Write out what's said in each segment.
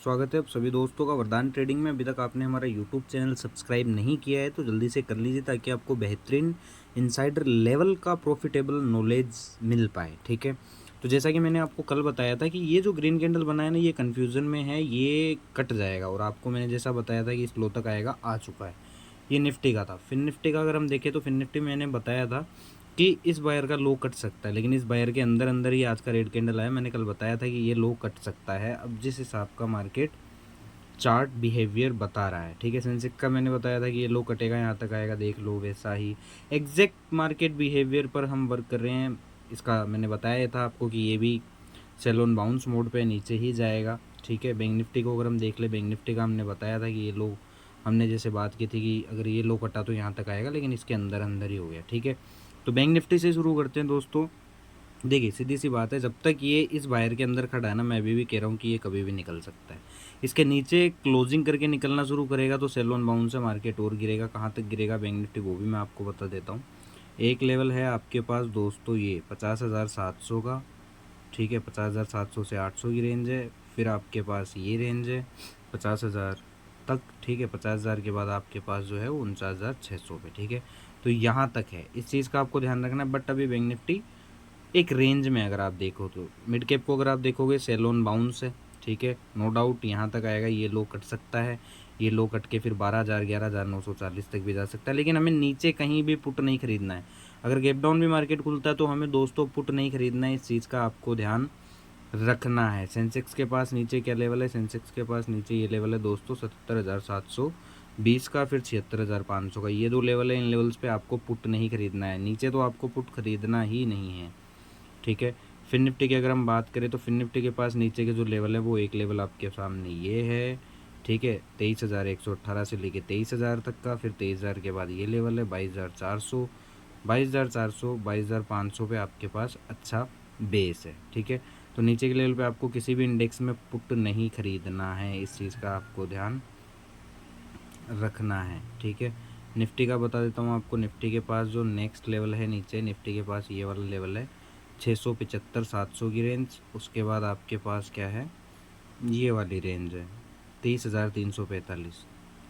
स्वागत है आप सभी दोस्तों का वरदान ट्रेडिंग में। अभी तक आपने हमारा यूट्यूब चैनल सब्सक्राइब नहीं किया है तो जल्दी से कर लीजिए ताकि आपको बेहतरीन इनसाइडर लेवल का प्रॉफिटेबल नॉलेज मिल पाए। ठीक है, तो जैसा कि मैंने आपको कल बताया था कि ये जो ग्रीन कैंडल बना है ना, ये कन्फ्यूज़न में है, ये कट जाएगा और आपको मैंने जैसा बताया था कि इस लो तक आएगा, आ चुका है। ये निफ्टी का था। फिन निफ्टी का अगर हम देखें तो फिन निफ्टी में मैंने बताया था कि इस बायर का लो कट सकता है, लेकिन इस बायर के अंदर अंदर ही आज का रेड कैंडल आया। मैंने कल बताया था कि ये लो कट सकता है। अब जिस हिसाब का मार्केट चार्ट बिहेवियर बता रहा है, ठीक है, सेंसेक्स का मैंने बताया था कि ये लो कटेगा, यहाँ तक आएगा, देख लो वैसा ही एग्जैक्ट मार्केट बिहेवियर पर हम वर्क कर रहे हैं। इसका मैंने बताया था आपको कि ये भी सेल ऑन बाउंस मोड पे नीचे ही जाएगा। ठीक है, बैंक निफ्टी को अगर हम देख ले, बैंक निफ्टी का हमने बताया था कि ये लो, हमने जैसे बात की थी कि अगर ये लो कटा तो यहाँ तक आएगा, लेकिन इसके अंदर अंदर ही हो गया। ठीक है, तो बैंक निफ्टी से शुरू करते हैं दोस्तों। देखिए सीधी सी बात है, जब तक ये इस बायर के अंदर खड़ा है ना, मैं अभी भी कह रहा हूँ कि ये कभी भी निकल सकता है। इसके नीचे क्लोजिंग करके निकलना शुरू करेगा तो सेल ऑन बाउंस से मार्केट और गिरेगा। कहाँ तक गिरेगा बैंक निफ्टी वो भी मैं आपको बता देता हूँ। एक लेवल है आपके पास दोस्तों ये 50,700 का। ठीक है, 50,700 से 800 की रेंज है। फिर आपके पास ये रेंज है 50,000 तक। ठीक है, 50,000 के बाद आपके पास जो है वो 49,600 पे। ठीक है, तो यहाँ तक है, इस चीज़ का आपको ध्यान रखना है। बट अभी बैंक निफ्टी एक रेंज में, अगर आप देखो तो मिड कैप को अगर आप देखोगे सेल ऑन बाउंस है। ठीक है, नो डाउट यहाँ तक आएगा, ये लो कट सकता है। ये लो कट के फिर 12,000 11,940 तक भी जा सकता है, लेकिन हमें नीचे कहीं भी पुट नहीं खरीदना है। अगर गैप डाउन भी मार्केट खुलता है तो हमें दोस्तों पुट नहीं खरीदना है। इस चीज़ का आपको ध्यान रखना है। सेंसेक्स के पास नीचे क्या लेवल है? सेंसेक्स के पास नीचे ये लेवल है दोस्तों 77,720 का, फिर 76,500 का। ये दो लेवल है, इन लेवल्स पे आपको पुट नहीं खरीदना है। नीचे तो आपको पुट खरीदना ही नहीं है। ठीक है, फिन निफ्टी की अगर हम बात करें तो फिन निफ्टी के पास नीचे के जो लेवल है वो एक लेवल आपके सामने ये है। ठीक है, 23,118 से लेके 23,000 तक का। फिर 23,000 के बाद ये लेवल है 22,400, 22,400, 22,500 पे आपके पास अच्छा बेस है। ठीक है, तो नीचे के लेवल पे आपको किसी भी इंडेक्स में पुट नहीं खरीदना है। इस चीज़ का आपको ध्यान रखना है। ठीक है, निफ्टी का बता देता हूँ आपको। निफ्टी के पास जो नेक्स्ट लेवल है नीचे, निफ्टी के पास ये वाला लेवल है 675 700 की रेंज। उसके बाद आपके पास क्या है, ये वाली रेंज है 23,345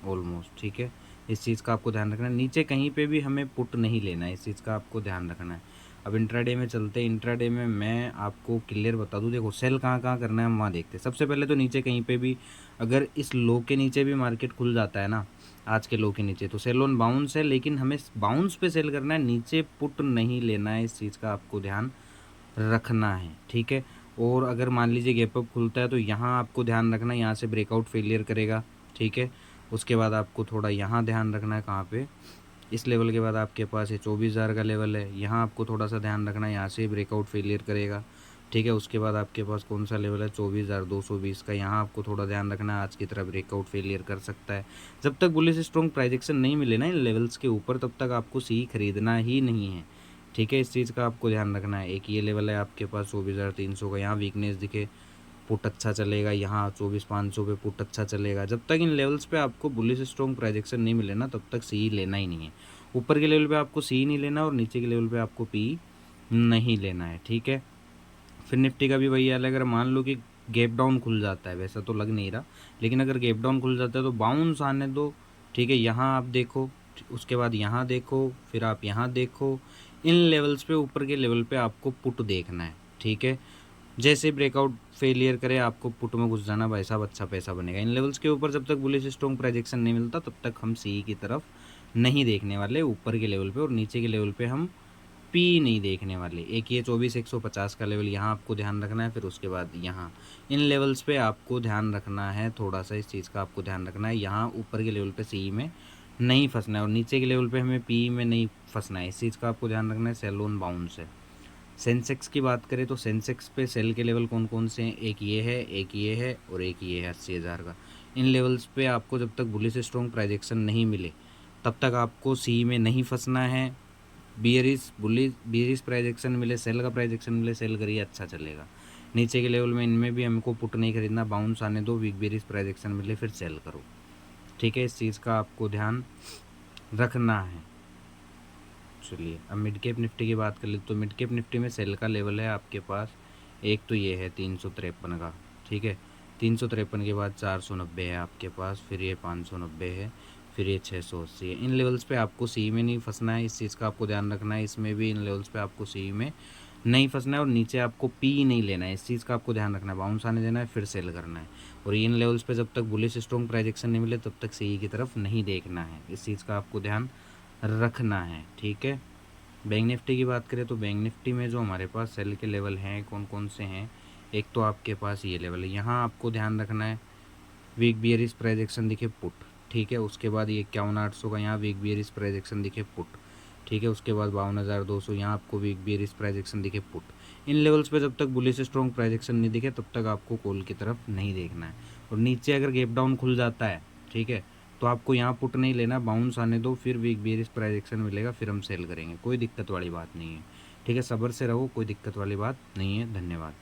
ऑलमोस्ट। ठीक है, इस चीज़ का आपको ध्यान रखना है। नीचे कहीं पे भी हमें पुट नहीं लेना है, इस चीज़ का आपको ध्यान रखना है। अब इंट्राडे में चलते हैं। इंट्राडे में मैं आपको क्लियर बता दूं, देखो सेल कहाँ कहाँ करना है हम वहाँ देखते हैं। सबसे पहले तो नीचे कहीं पे भी अगर इस लो के नीचे भी मार्केट खुल जाता है ना, आज के लो के नीचे, तो सेल ऑन बाउंस है, लेकिन हमें बाउंस पे सेल करना है, नीचे पुट नहीं लेना है। इस चीज़ का आपको ध्यान रखना है। ठीक है, और अगर मान लीजिए गैप अप खुलता है तो यहाँ आपको ध्यान रखना है, यहाँ से ब्रेकआउट फेलियर करेगा। ठीक है, उसके बाद आपको थोड़ा यहाँ ध्यान रखना है, कहाँ पे, इस लेवल के बाद आपके पास ये 24,000 का लेवल है, यहाँ आपको थोड़ा सा ध्यान रखना है, यहाँ से ब्रेकआउट फेलियर करेगा। ठीक है, उसके बाद आपके पास कौन सा लेवल है 24,220 का, यहाँ आपको थोड़ा ध्यान रखना है, आज की तरह ब्रेकआउट फेलियर कर सकता है। जब तक बुलिश स्ट्रॉन्ग प्राइजेक्शन नहीं मिले ना इन लेवल्स के ऊपर, तब तक आपको सी खरीदना ही नहीं है। ठीक है, इस चीज़ का आपको ध्यान रखना है। एक ये लेवल है आपके पास 24,300 का, यहाँ वीकनेस दिखे पुट अच्छा चलेगा, यहाँ 24,500 पे पुट अच्छा चलेगा। जब तक इन लेवल्स पे आपको बुलिश स्ट्रॉन्ग प्राइजेक्शन नहीं मिले ना, तब तक सी लेना ही नहीं है। ऊपर के लेवल पे आपको सी नहीं लेना और नीचे के लेवल पे आपको पी नहीं लेना है। ठीक है, फिर निफ्टी का भी वही हाल है। अगर मान लो कि गैप डाउन खुल जाता है, वैसा तो लग नहीं रहा, लेकिन अगर गैप डाउन खुल जाता है तो बाउंस आने दो। ठीक है, यहाँ आप देखो, उसके बाद यहाँ देखो, फिर आप यहाँ देखो। इन लेवल्स पे, ऊपर के लेवल पे आपको पुट देखना है। ठीक है, जैसे ब्रेकआउट फेलियर करे आपको पुट में घुस जाना, भाई साहब अच्छा पैसा बनेगा। इन लेवल्स के ऊपर जब तक बुलिश स्ट्रॉन्ग प्रोजेक्शन नहीं मिलता तब तक हम सी की तरफ नहीं देखने वाले ऊपर के लेवल पे, और नीचे के लेवल पे हम पी नहीं देखने वाले। एक ये 24,150 का लेवल यहाँ आपको ध्यान रखना है, फिर उसके बाद यहाँ इन लेवल्स पे आपको ध्यान रखना है। थोड़ा सा इस चीज़ का आपको ध्यान रखना है, यहाँ ऊपर के लेवल पे सी में नहीं फंसना है और नीचे के लेवल पे हमें पी में नहीं फंसना है। इस चीज़ का आपको ध्यान रखना है। सेल ऑन बाउंस है। सेंसेक्स की बात करें तो सेंसेक्स पे सेल के लेवल कौन कौन से हैं, एक ये है, एक ये है और एक ये है 80,000 का। इन लेवल्स पे आपको जब तक बुलिश स्ट्रॉन्ग प्राइजेक्शन नहीं मिले तब तक आपको सी में नहीं फंसना है। बियरिश प्राइजेक्शन मिले, सेल का प्राइजेक्शन मिले, सेल करिए, अच्छा चलेगा। नीचे के लेवल में इनमें भी हमको पुट नहीं खरीदना, बाउंस आने दो, वीक बेरिश प्राइजेक्शन मिले फिर सेल करो। ठीक है, इस चीज़ का आपको ध्यान रखना है। चलिए अब मिड कैप निफ्टी की बात कर ले तो मिड कैप निफ्टी में सेल का लेवल है आपके पास, एक तो ये है 353 का। ठीक है, 353 के बाद 490 है आपके पास, फिर ये 590 है, फिर ये 680 है। इन लेवल्स पे आपको सी में नहीं फंसना है, इस चीज़ का आपको ध्यान रखना है। इसमें भी इन लेवल्स पे आपको सी में नहीं फंसना है और नीचे आपको पी नहीं लेना है, इस चीज़ का आपको ध्यान रखना है। बाउंस आने देना है, फिर सेल करना है। और इन लेवल्स पे जब तक बुलिश स्ट्रॉन्ग प्राइजेक्शन नहीं मिले तब तक सी की तरफ नहीं देखना है, इस चीज़ का आपको ध्यान रखना है, ठीक है। बैंक निफ्टी की बात करें तो बैंक निफ्टी में जो हमारे पास सेल के लेवल हैं कौन कौन से हैं, एक तो आपके पास ये लेवल है, यहाँ आपको ध्यान रखना है वीक बियरिश प्राइजेक्शन दिखे पुट, ठीक है। उसके बाद ये 51,800 का यहाँ वीक बियरिश प्राइजेक्शन दिखे पुट, ठीक है। उसके बाद 52,200 यहाँ आपको वीक बियरिश प्राइजेक्शन दिखे पुट। इन लेवल्स पे जब तक बुलिश स्ट्रॉन्ग प्राइजेक्शन नहीं दिखे तब तक आपको कॉल की तरफ नहीं देखना है। और नीचे अगर गैप डाउन खुल जाता है, ठीक है, तो आपको यहाँ पुट नहीं लेना, बाउंस आने दो, फिर वीक बियरिश प्राइजेक्शन मिलेगा, फिर हम सेल करेंगे, कोई दिक्कत वाली बात नहीं है, ठीक है। सब्र से रहो, कोई दिक्कत वाली बात नहीं है। धन्यवाद।